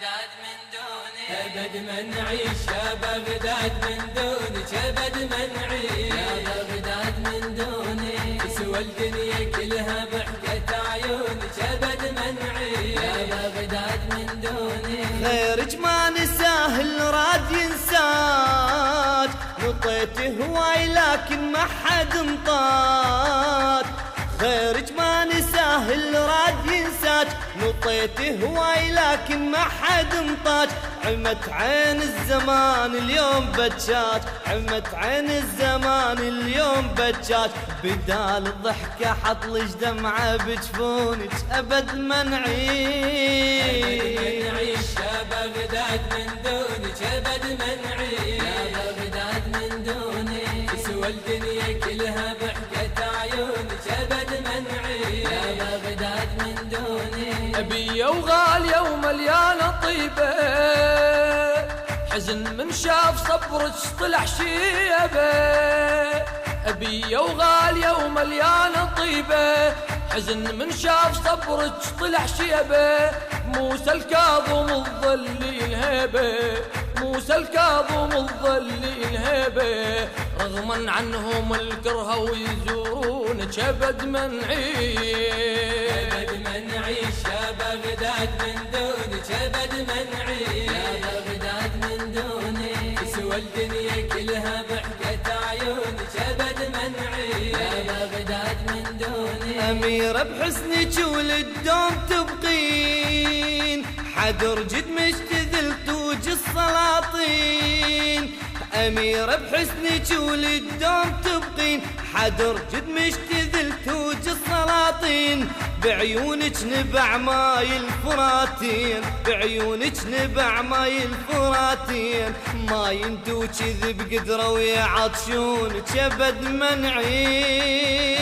بغداد من دونك أبد ما نعيش يا بغداد من دونك أبد ما نعيش يا بغداد من دونك تسوى الدنيا كلها بحكة عيونك أبد ما نعيش يا بغداد من دونك غيرك ما نساهل راد ينساك نطيت هواي لكن ما حد انطاك غيرك ما نساهل راد ينساك نطيت هواي لكن ما حد انطاك عمت عين الزمان اليوم بجاك عمت عين الزمان اليوم بجاك بدال الضحكة حطلج دمعة بجفونك أبد ما نعيش يا بغداد من دونك أبد ما نعيش يا بغداد من دونك تسوى الدنيا كلها بحكة عيونك أبد ما نعيش يا بغداد من دونك أبية وغالية ومليانة طيبة حزن من شاف صبرك طلع شيبة أبية وغالية ومليانة طيبة حزن من شاف صبرك طلع شيبة موسى الكاظم الظلي الهيبة موسى الكاظم الظلي الهيبة رغما عنهم الكره ويزورونك أبد ما نعيش أبد ما نعيش يا بغداد من دونك أبد ما نعيش يا بغداد من دونك تسوى الدنيا كلها بحكة عيونك أبد ما نعيش يا بغداد من دونك أميرة بحسنك وللدوم تبقين حدر جد مشتذل توج السلاطين أميرة بحسنك وللدوم تبقين حدر جد مشتذل توج السلاطين بعيونك نبع ماي الفراتين بعيونك نبع ماي الفراتين ما يندو كذب قدرة ويعطشونك أبد ما نعيش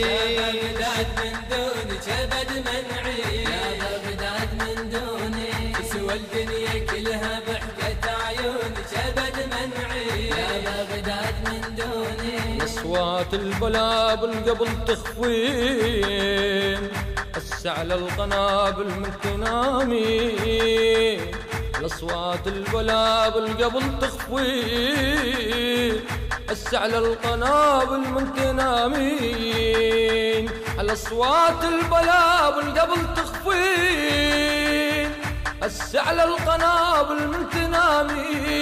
يا بغداد من دونك أبد ما نعيش يا بغداد من دونك تسوى الدنيا كلها بحكة عيونك أبد ما نعيش يا بغداد من دونك أصوات البلابل قبل تخفين هسه على القنابل من تنامين الأصوات البلابل قبل تخفين هسه على القنابل من تنامين الأصوات البلابل قبل تخفين هسه على القنابل من تنامين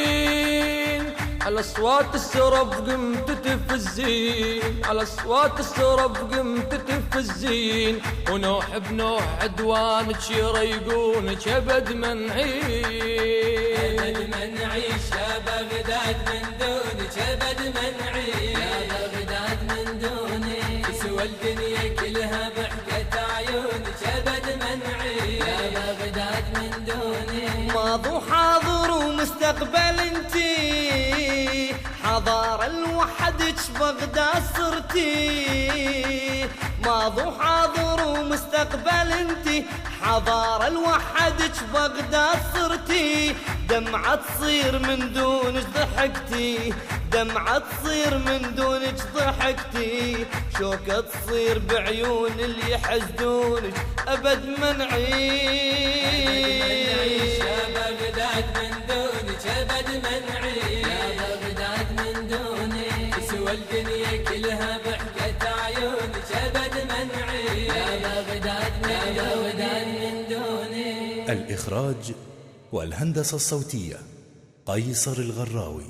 على أصوات السرب قمت تفزين على أصوات السرب قمت تفزين ونوح بنوح عدوانك يريقونك أبد ما نعيش أبد ما نعيش يا بغداد من دونك أبد ما نعيش يا بغداد من دونك تسوى الدنيا كلها بحكة عيونك أبد ما نعيش يا بغداد من دونك ماضي وحاضر ومستقبل انتي حضارة لوحدك بغداد صرتي ماضي وحاضر ومستقبل انتي حضارة لوحدك بغداد صرتي دمعة تصير من دونك ضحكتي دمعة تصير من دونك ضحكتي شوكة تصير بعيون اللي يحسدونك أبد ما نعيش يا بغداد من دونك أبد ما نعيش يا بغداد من دونك تسوى الدنيا كلها بحكة عيونك أبد ما نعيش يا بغداد من دونك الإخراج والهندسة الصوتية قيصر الغراوي